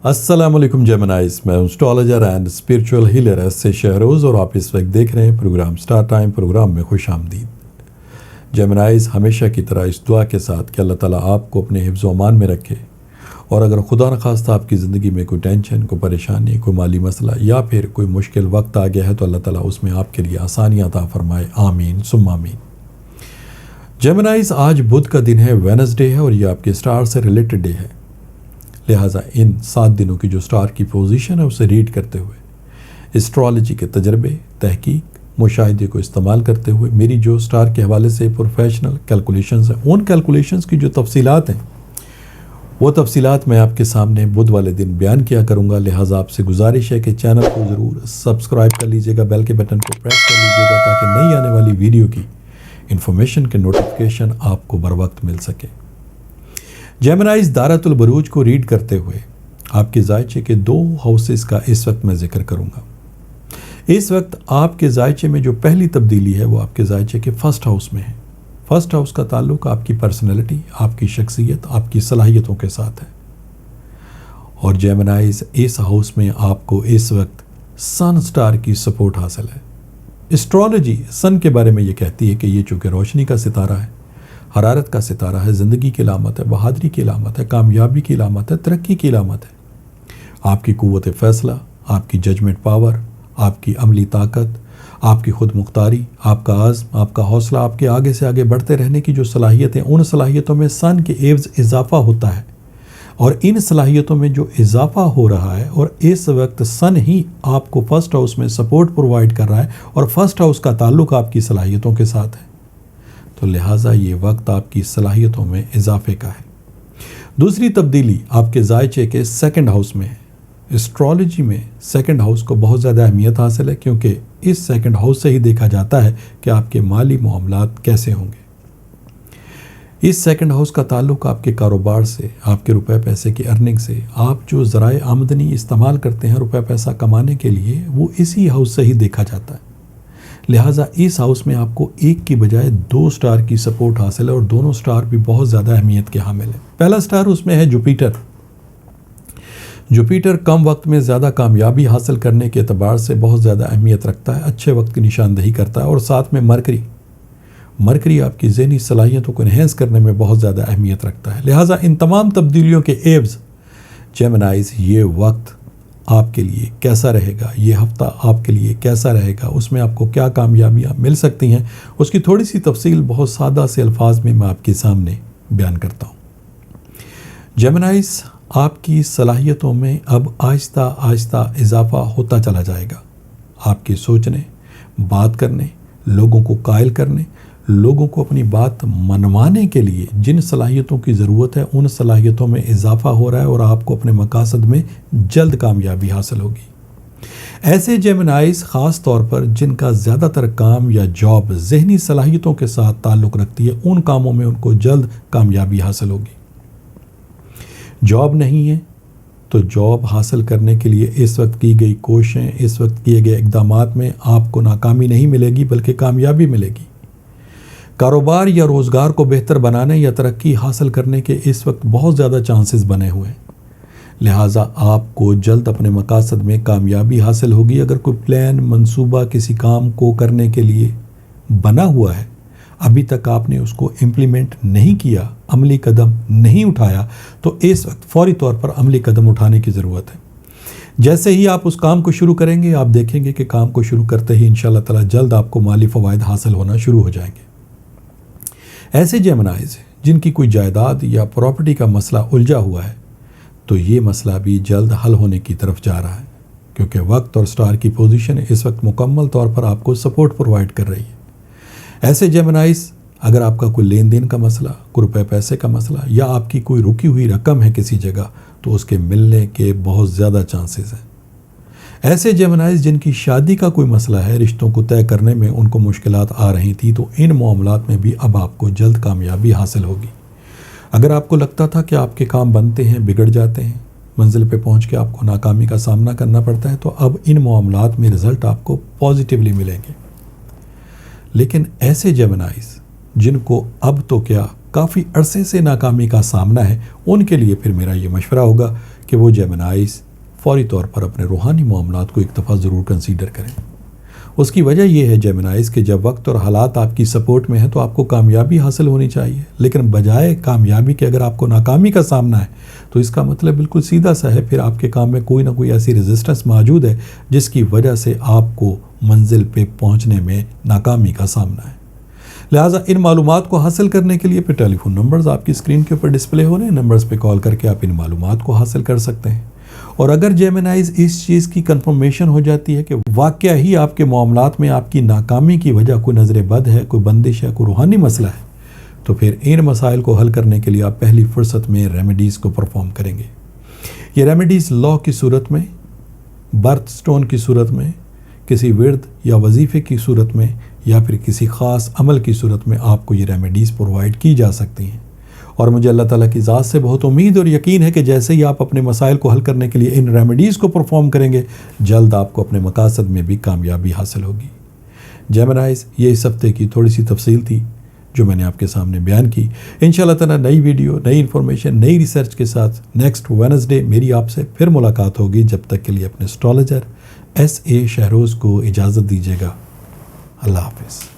السلام علیکم جیمنائز، میں ہوں astrologer and spiritual healer S سے شہروز، اور آپ اس وقت دیکھ رہے ہیں پروگرام سٹار ٹائم۔ پروگرام میں خوش آمدید جیمنائز، ہمیشہ کی طرح اس دعا کے ساتھ کہ اللہ تعالیٰ آپ کو اپنے حفظ و امان میں رکھے، اور اگر خدا نخواستہ آپ کی زندگی میں کوئی ٹینشن، کوئی پریشانی، کوئی مالی مسئلہ یا پھر کوئی مشکل وقت آ گیا ہے تو اللہ تعالیٰ اس میں آپ کے لیے آسانیاں عطا فرمائے، آمین ثم آمین۔ جیمنائز، آج بدھ کا دن ہے، وینسڈے ہے، اور یہ آپ کے اسٹار سے ریلیٹڈ ڈے ہے، لہٰذا ان 7 دنوں کی جو سٹار کی پوزیشن ہے اسے ریڈ کرتے ہوئے، اسٹرالوجی کے تجربے، تحقیق، مشاہدے کو استعمال کرتے ہوئے میری جو سٹار کے حوالے سے پروفیشنل کیلکولیشنز ہیں، ان کیلکولیشنز کی جو تفصیلات ہیں وہ تفصیلات میں آپ کے سامنے بدھ والے دن بیان کیا کروں گا۔ لہٰذا آپ سے گزارش ہے کہ چینل کو ضرور سبسکرائب کر لیجئے گا، بیل کے بٹن کو پریس کر لیجئے گا تاکہ نئی آنے والی ویڈیو کی انفارمیشن کے نوٹیفیکیشن آپ کو بر وقت مل سکے۔ جیمنائز، دارت البروج کو ریڈ کرتے ہوئے آپ کے زائچے کے 2 ہاؤسز کا اس وقت میں ذکر کروں گا۔ اس وقت آپ کے زائچے میں جو پہلی تبدیلی ہے وہ آپ کے زائچے کے فرسٹ ہاؤس میں ہے۔ فرسٹ ہاؤس کا تعلق آپ کی پرسنالٹی، آپ کی شخصیت، آپ کی صلاحیتوں کے ساتھ ہے، اور جیمنائز اس ہاؤس میں آپ کو اس وقت سن سٹار کی سپورٹ حاصل ہے۔ اسٹرالوجی سن کے بارے میں یہ کہتی ہے کہ یہ چونکہ روشنی کا ستارہ ہے، حرارت کا ستارہ ہے، زندگی کی علامت ہے، بہادری کی علامت ہے، کامیابی کی علامت ہے، ترقی کی علامت ہے۔ آپ کی قوت فیصلہ، آپ کی ججمنٹ پاور، آپ کی عملی طاقت، آپ کی خود مختاری، آپ کا عزم، آپ کا حوصلہ، آپ کے آگے سے آگے بڑھتے رہنے کی جو صلاحیت ہیں، ان صلاحیتوں میں سن کے ایوز اضافہ ہوتا ہے، اور ان صلاحیتوں میں جو اضافہ ہو رہا ہے، اور اس وقت سن ہی آپ کو فرسٹ ہاؤس میں سپورٹ پرووائڈ کر رہا ہے، اور فرسٹ ہاؤس کا تعلق آپ کی صلاحیتوں کے ساتھ ہے، تو لہٰذا یہ وقت آپ کی صلاحیتوں میں اضافے کا ہے۔ دوسری تبدیلی آپ کے زائچے کے سیکنڈ ہاؤس میں ہے۔ اسٹرالوجی میں سیکنڈ ہاؤس کو بہت زیادہ اہمیت حاصل ہے، کیونکہ اس سیکنڈ ہاؤس سے ہی دیکھا جاتا ہے کہ آپ کے مالی معاملات کیسے ہوں گے۔ اس سیکنڈ ہاؤس کا تعلق آپ کے کاروبار سے، آپ کے روپے پیسے کی ارننگ سے، آپ جو ذرائع آمدنی استعمال کرتے ہیں روپے پیسہ کمانے کے لیے، وہ اسی ہاؤس سے ہی دیکھا جاتا ہے۔ لہٰذا اس ہاؤس میں آپ کو ایک کی بجائے 2 سٹار کی سپورٹ حاصل ہے، اور دونوں سٹار بھی بہت زیادہ اہمیت کے حامل ہیں۔ پہلا سٹار اس میں ہے جوپیٹر۔ جوپیٹر کم وقت میں زیادہ کامیابی حاصل کرنے کے اعتبار سے بہت زیادہ اہمیت رکھتا ہے، اچھے وقت کی نشاندہی کرتا ہے، اور ساتھ میں مرکری آپ کی ذہنی صلاحیتوں کو انہینس کرنے میں بہت زیادہ اہمیت رکھتا ہے۔ لہٰذا ان تمام تبدیلیوں کے ایوز جیمنائز، یہ وقت آپ کے لیے کیسا رہے گا، یہ ہفتہ آپ کے لیے کیسا رہے گا، اس میں آپ کو کیا کامیابیاں مل سکتی ہیں، اس کی تھوڑی سی تفصیل بہت سادہ سے الفاظ میں آپ کے سامنے بیان کرتا ہوں۔ جیمنائز، آپ کی صلاحیتوں میں اب آہستہ آہستہ اضافہ ہوتا چلا جائے گا۔ آپ کے سوچنے، بات کرنے، لوگوں کو قائل کرنے، لوگوں کو اپنی بات منوانے کے لیے جن صلاحیتوں کی ضرورت ہے، ان صلاحیتوں میں اضافہ ہو رہا ہے، اور آپ کو اپنے مقاصد میں جلد کامیابی حاصل ہوگی۔ ایسے جیمنائز خاص طور پر جن کا زیادہ تر کام یا جاب ذہنی صلاحیتوں کے ساتھ تعلق رکھتی ہے، ان کاموں میں ان کو جلد کامیابی حاصل ہوگی۔ جاب نہیں ہے تو جاب حاصل کرنے کے لیے اس وقت کی گئی کوششیں، اس وقت کیے گئے اقدامات میں آپ کو ناکامی نہیں ملے گی بلکہ کامیابی ملے گی۔ کاروبار یا روزگار کو بہتر بنانے یا ترقی حاصل کرنے کے اس وقت بہت زیادہ چانسز بنے ہوئے ہیں، لہٰذا آپ کو جلد اپنے مقاصد میں کامیابی حاصل ہوگی۔ اگر کوئی پلان، منصوبہ کسی کام کو کرنے کے لیے بنا ہوا ہے، ابھی تک آپ نے اس کو امپلیمنٹ نہیں کیا، عملی قدم نہیں اٹھایا، تو اس وقت فوری طور پر عملی قدم اٹھانے کی ضرورت ہے۔ جیسے ہی آپ اس کام کو شروع کریں گے، آپ دیکھیں گے کہ کام کو شروع کرتے ہی انشاءاللہ تعالی جلد آپ کو مالی فوائد حاصل ہونا شروع ہو جائیں گے۔ ایسے جیمنائز جن کی کوئی جائیداد یا پراپرٹی کا مسئلہ الجھا ہوا ہے، تو یہ مسئلہ بھی جلد حل ہونے کی طرف جا رہا ہے، کیونکہ وقت اور سٹار کی پوزیشن اس وقت مکمل طور پر آپ کو سپورٹ پرووائڈ کر رہی ہے۔ ایسے جیمنائز، اگر آپ کا کوئی لین دین کا مسئلہ، کوئی روپے پیسے کا مسئلہ، یا آپ کی کوئی رکی ہوئی رقم ہے کسی جگہ، تو اس کے ملنے کے بہت زیادہ چانسز ہیں۔ ایسے جیمنائز جن کی شادی کا کوئی مسئلہ ہے، رشتوں کو طے کرنے میں ان کو مشکلات آ رہی تھیں، تو ان معاملات میں بھی اب آپ کو جلد کامیابی حاصل ہوگی۔ اگر آپ کو لگتا تھا کہ آپ کے کام بنتے ہیں، بگڑ جاتے ہیں، منزل پہ پہنچ کے آپ کو ناکامی کا سامنا کرنا پڑتا ہے، تو اب ان معاملات میں رزلٹ آپ کو پازیٹیولی ملیں گے۔ لیکن ایسے جیمنائز جن کو اب تو کیا کافی عرصے سے ناکامی کا سامنا ہے، ان کے لیے پھر میرا یہ مشورہ ہوگا کہ وہ جیمنائز فوری طور پر اپنے روحانی معاملات کو ایک دفعہ ضرور کنسیڈر کریں۔ اس کی وجہ یہ ہے جیمنائز کہ جب وقت اور حالات آپ کی سپورٹ میں ہیں تو آپ کو کامیابی حاصل ہونی چاہیے، لیکن بجائے کامیابی کے اگر آپ کو ناکامی کا سامنا ہے تو اس کا مطلب بالکل سیدھا سا ہے، پھر آپ کے کام میں کوئی نہ کوئی ایسی ریزسٹنس موجود ہے جس کی وجہ سے آپ کو منزل پہ پہنچنے میں ناکامی کا سامنا ہے۔ لہٰذا ان معلومات کو حاصل کرنے کے لیے پھر ٹیلی فون نمبرز آپ کی اسکرین کے اوپر ڈسپلے ہو رہے ہیں، نمبرز پہ کال کر کے آپ ان معلومات کو حاصل کر سکتے ہیں۔ اور اگر جیمنائز اس چیز کی کنفرمیشن ہو جاتی ہے کہ واقعہ ہی آپ کے معاملات میں آپ کی ناکامی کی وجہ کوئی نظر بد ہے، کوئی بندش ہے، کوئی روحانی مسئلہ ہے، تو پھر ان مسائل کو حل کرنے کے لیے آپ پہلی فرصت میں ریمیڈیز کو پرفارم کریں گے۔ یہ ریمیڈیز لا کی صورت میں، برتھ سٹون کی صورت میں، کسی ورد یا وظیفے کی صورت میں، یا پھر کسی خاص عمل کی صورت میں آپ کو یہ ریمیڈیز پرووائڈ کی جا سکتی ہیں۔ اور مجھے اللہ تعالیٰ کی ذات سے بہت امید اور یقین ہے کہ جیسے ہی آپ اپنے مسائل کو حل کرنے کے لیے ان ریمیڈیز کو پرفارم کریں گے، جلد آپ کو اپنے مقاصد میں بھی کامیابی حاصل ہوگی۔ جیمنائز، یہ اس ہفتے کی تھوڑی سی تفصیل تھی جو میں نے آپ کے سامنے بیان کی۔ انشاءاللہ تعالیٰ نئی ویڈیو، نئی انفارمیشن، نئی ریسرچ کے ساتھ نیکسٹ وینسڈے میری آپ سے پھر ملاقات ہوگی۔ جب تک کے لیے اپنے اسٹرالوجر ایس اے شہروز کو اجازت دیجیے گا۔ اللہ حافظ۔